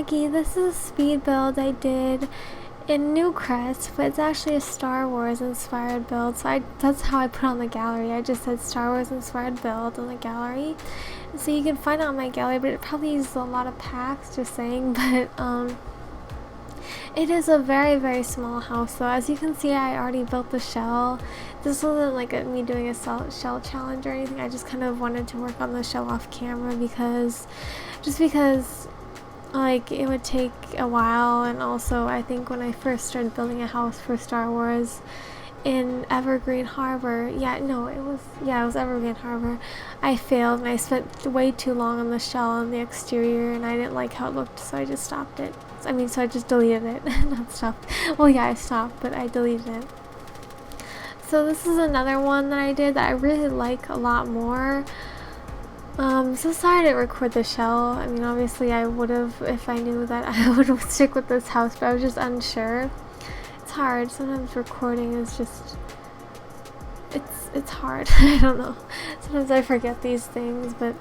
Maggie. This is a speed build I did in Newcrest, but it's actually a Star Wars inspired build, so that's how I put on the gallery. I just said Star Wars inspired build on the gallery, and so you can find it on my gallery, but it probably uses a lot of packs, just saying. But it is a very, very small house, though. As you can see, I already built the shell. This wasn't like me doing a shell challenge or anything. I just kind of wanted to work on the shell off camera because like it would take a while, and also I think when I first started building a house for Star Wars in Evergreen Harbor, it was Evergreen Harbor, I failed and I spent way too long on the shell and the exterior, and I didn't like how it looked, so I just stopped it. So I just deleted it. Not stopped. Well, yeah, I stopped, but I deleted it. So this is another one that I did that I really like a lot more. So sorry I didn't record the shell. I mean, obviously I would have if I knew that I would stick with this house, but I was just unsure. It's hard. Sometimes recording is just, it's hard. I don't know. Sometimes I forget these things, but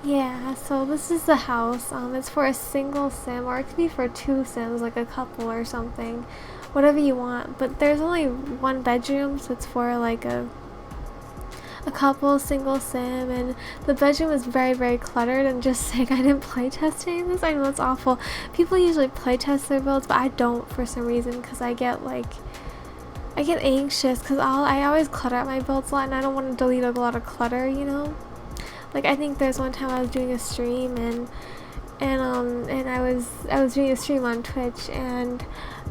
yeah, so this is the house. It's for a single sim, or it could be for two sims, like a couple or something. Whatever you want. But there's only one bedroom, so it's for like a couple single sim, and the bedroom is very, very cluttered. And just saying, I didn't playtest any of this. I know it's awful. People usually playtest their builds, but I don't for some reason, because I get anxious because I always clutter out my builds a lot, and I don't want to delete a lot of clutter, you know? Like, I think there's one time I was doing a stream and I was doing a stream on Twitch, and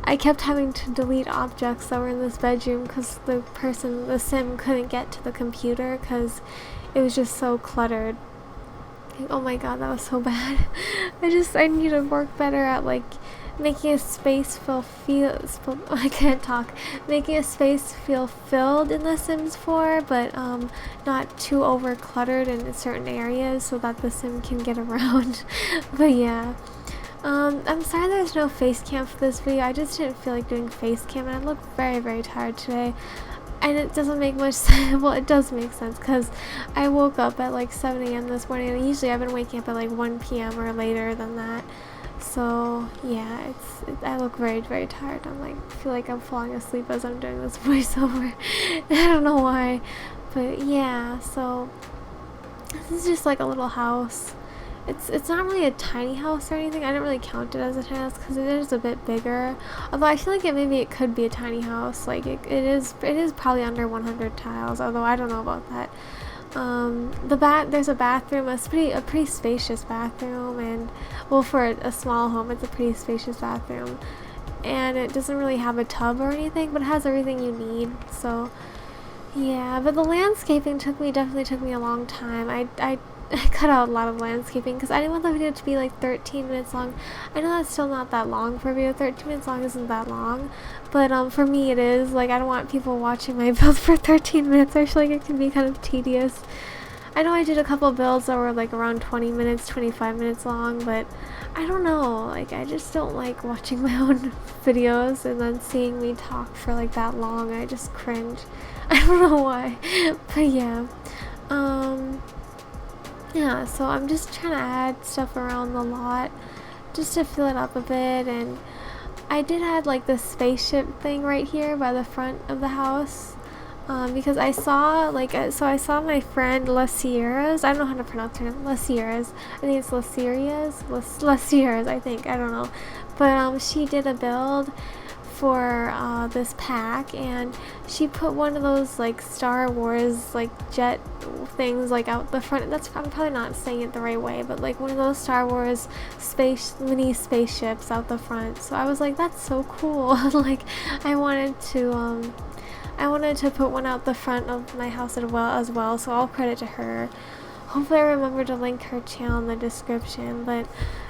I kept having to delete objects that were in this bedroom because the sim couldn't get to the computer because it was just so cluttered. Oh my god, that was so bad. I need to work better at like making a space making a space feel filled in The Sims 4, but not too over cluttered in certain areas so that the sim can get around. But yeah, I'm sorry there's no face cam for this video. I just didn't feel like doing face cam, and I look very, very tired today. And it doesn't make much sense. Well, it does make sense because I woke up at like 7 a.m. this morning, and usually I've been waking up at like 1 p.m. or later than that. So yeah, I look very, very tired. I feel like I'm falling asleep as I'm doing this voiceover. I don't know why, but yeah. So this is just like a little house. It's not really a tiny house or anything. I didn't really count it as a tiny house because it is a bit bigger. Although I feel like maybe it could be a tiny house. Like it is probably under 100 tiles. Although I don't know about that. There's a bathroom. It's a pretty spacious bathroom, and well, for a small home, it's a pretty spacious bathroom. And it doesn't really have a tub or anything, but it has everything you need. So yeah, but the landscaping definitely took me a long time. I cut out a lot of landscaping because I didn't want the video to be like 13 minutes long. I know that's still not that long for a video. 13 minutes long isn't that long, but for me it is. Like, I don't want people watching my build for 13 minutes. I feel like it can be kind of tedious. I know I did a couple of builds that were like around 20 minutes, 25 minutes long, but I don't know. Like, I just don't like watching my own videos and then seeing me talk for like that long. I just cringe. I don't know why, but yeah. Yeah, so I'm just trying to add stuff around the lot just to fill it up a bit, and I did add like the spaceship thing right here by the front of the house, because I saw my friend La Sierra's, I don't know how to pronounce her name, La Sierra's, I think it's La Sierra's, I think, I don't know, but she did a build for this pack, and she put one of those like Star Wars like jet things like out the front. I'm probably not saying it the right way, but like one of those Star Wars mini spaceships out the front. So I was like, that's so cool. Like, I wanted to put one out the front of my house as well, so all credit to her. Hopefully I remember to link her channel in the description. But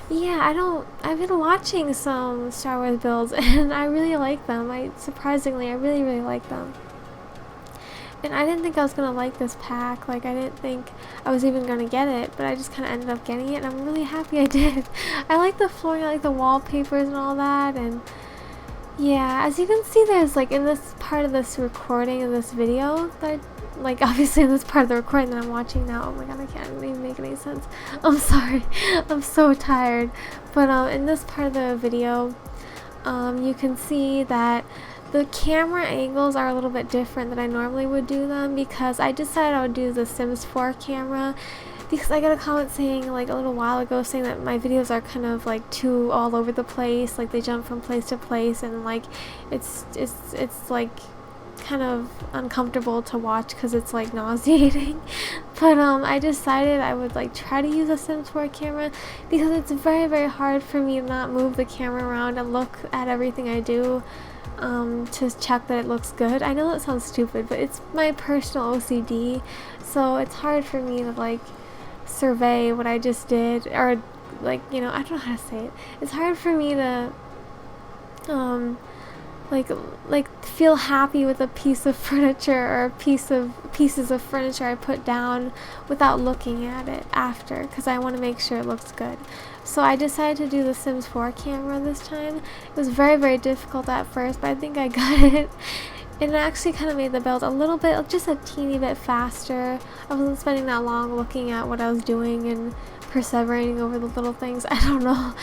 yeah, I've been watching some Star Wars builds and I really like them. Surprisingly, I really, really like them. And I didn't think I was going to like this pack. Like, I didn't think I was even going to get it, but I just kind of ended up getting it, and I'm really happy I did. I like the flooring, I like the wallpapers and all that, and yeah, as you can see, there's like in this part of this recording of this video that like obviously in this part of the recording that I'm watching now. Oh my god, I can't even make any sense. I'm sorry. I'm so tired. But in this part of the video, you can see that the camera angles are a little bit different than I normally would do them, because I decided I would do the Sims 4 camera, because I got a comment saying like a little while ago saying that my videos are kind of like too all over the place, like they jump from place to place, and like it's like kind of uncomfortable to watch because it's like nauseating. But I decided I would like try to use a Sims 4 camera, because it's very hard for me to not move the camera around and look at everything I do to check that it looks good. I know that sounds stupid, but it's my personal OCD, so it's hard for me to like survey what I just did, or like, you know, I don't know how to say it. It's hard for me to like feel happy with a piece of furniture or pieces of furniture I put down without looking at it after, because I want to make sure it looks good. So I decided to do the Sims 4 camera this time. It was very difficult at first, but I think I got it. And it actually kind of made the build a little bit, just a teeny bit faster. I wasn't spending that long looking at what I was doing and perseverating over the little things. I don't know,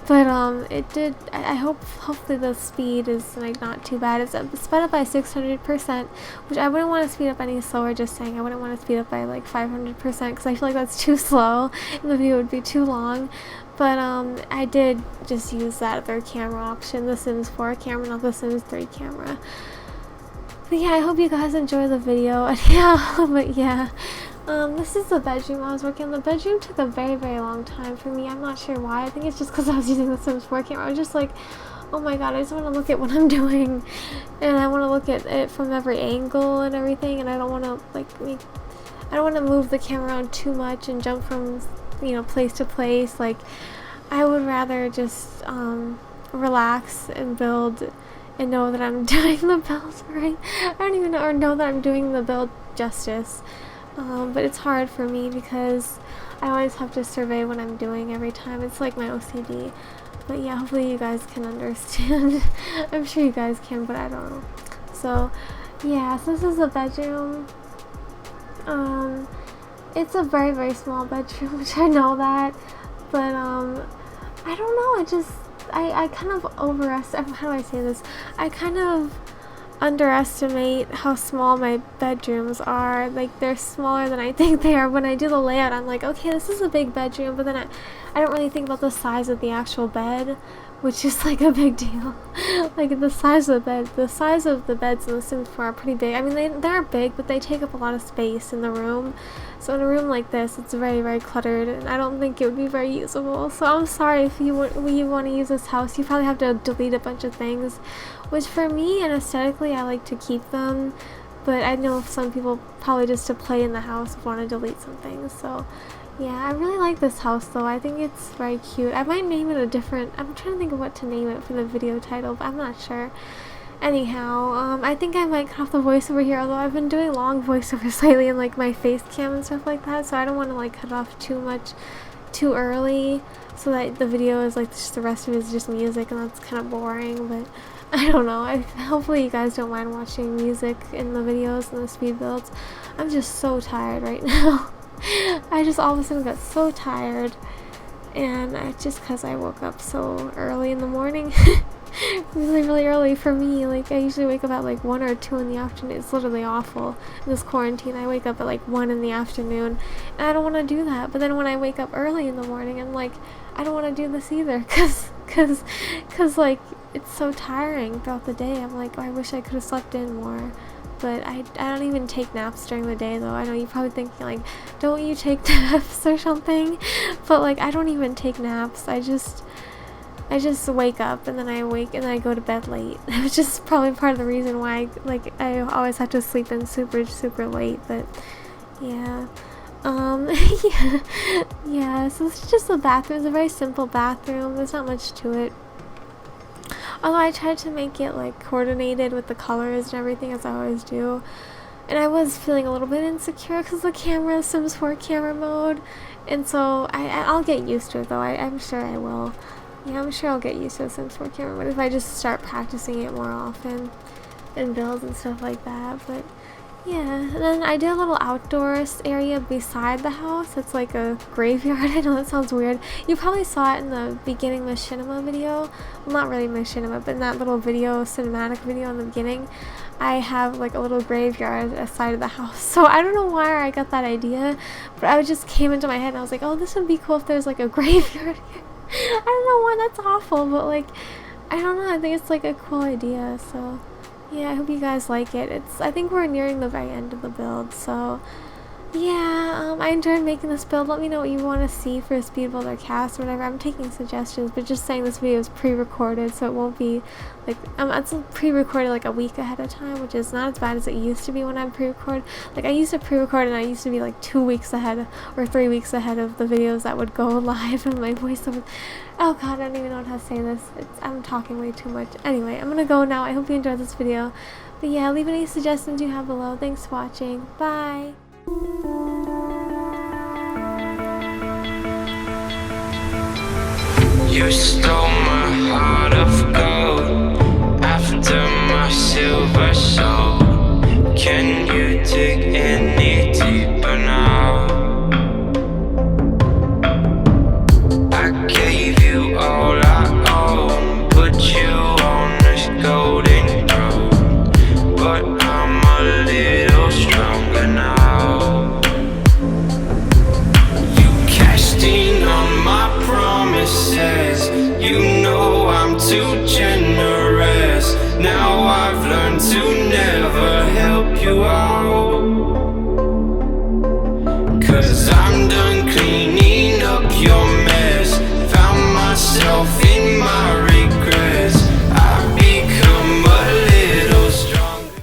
but it did. I hopefully the speed is like not too bad. It's sped up by 600%, which I wouldn't want to speed up any slower. Just saying, I wouldn't want to speed up by like 500%, because I feel like that's too slow and the video would be too long. But I did just use that other camera option, the Sims 4 camera, not the Sims 3 camera. But yeah, I hope you guys enjoy the video. This is the bedroom I was working on. The bedroom took a very long time for me. I'm not sure why. I think it's just because I was using the Sims 4 camera. I was just like, oh my god, I just want to look at what I'm doing, and I want to look at it from every angle and everything, and I don't want to move the camera around too much and jump from, you know, place to place. Like, I would rather just relax and build and know that I'm doing the build right. I don't even know, or know that I'm doing the build justice. But it's hard for me because I always have to survey what I'm doing every time. It's like my OCD. But yeah, hopefully you guys can understand. I'm sure you guys can, but I don't know. So yeah, so this is the bedroom. It's a very small bedroom, which I know that, but I don't know, I kind of overestimate, how do I say this? I kind of underestimate how small my bedrooms are. Like, they're smaller than I think they are. When I do the layout, I'm like, okay, this is a big bedroom, but then I don't really think about the size of the actual bed, which is like a big deal. Like, the size of the beds in the Sims 4 are pretty big. I mean, they're big, but they take up a lot of space in the room. So in a room like this, it's very cluttered, and I don't think it would be very usable. So I'm sorry if you want to use this house. You probably have to delete a bunch of things, which for me and aesthetically, I like to keep them. But I know some people probably just to play in the house want to delete some things. So yeah, I really like this house though. I think it's very cute. I might name it I'm trying to think of what to name it for the video title, but I'm not sure. Anyhow, I think I might cut off the voiceover here, although I've been doing long voiceovers lately and like my face cam and stuff like that, so I don't want to like cut off too early, so that the video is like just the rest of it is just music, and that's kind of boring. But I don't know. Hopefully you guys don't mind watching music in the videos and the speed builds. I'm just so tired right now. I just all of a sudden got so tired, and just because I woke up so early in the morning. really early for me. Like, I usually wake up at like 1 or 2 in the afternoon. It's literally awful in this quarantine. I wake up at like 1 in the afternoon, and I don't want to do that. But then when I wake up early in the morning, I'm like, I don't want to do this either, cause like it's so tiring throughout the day. I'm like, oh, I wish I could have slept in more. But I don't even take naps during the day, though. I know you're probably thinking like, don't you take naps or something? But like, I don't even take naps. I just wake up, and then I go to bed late. Which is probably part of the reason why I always have to sleep in super late. But yeah, yeah. So this is just a bathroom. It's a very simple bathroom. There's not much to it. Although I tried to make it like coordinated with the colors and everything, as I always do. And I was feeling a little bit insecure because the camera is Sims 4 camera mode, and so I'll get used to it though. I'm sure I will. Yeah, I'm sure I'll get used to the Sims 4 camera mode if I just start practicing it more often and builds and stuff like that. But Yeah, and then I did a little outdoors area beside the house. It's like a graveyard. I know that sounds weird. You probably saw it in the beginning machinima video. Well, not really machinima, but in that little video, cinematic video in the beginning, I have like a little graveyard aside of the house. So I don't know why I got that idea, but I just came into my head and I was like, oh, this would be cool if there's like a graveyard here. I don't know why that's awful, but like, I don't know. I think it's like a cool idea, so... yeah, I hope you guys like it. I think we're nearing the very end of the build, so yeah, I enjoyed making this build. Let me know what you want to see for a Speedbuild or cast or whatever. I'm taking suggestions, but just saying this video is pre-recorded, so it won't be like, it's pre-recorded like a week ahead of time, which is not as bad as it used to be when I pre-record. Like, I used to pre-record and I used to be like 2 weeks ahead or 3 weeks ahead of the videos that would go live, and my voice over... oh god, I don't even know how to say this. I'm talking way too much. Anyway, I'm gonna go now. I hope you enjoyed this video. But yeah, leave any suggestions you have below. Thanks for watching. Bye! You stole my heart of gold after my silver soul. Can you dig any deeper now? I gave you all I own, put you on this golden throne, but I'm a little stronger now. You cashed in on my promises, you know I'm too generous. Now I've learned to never help you out.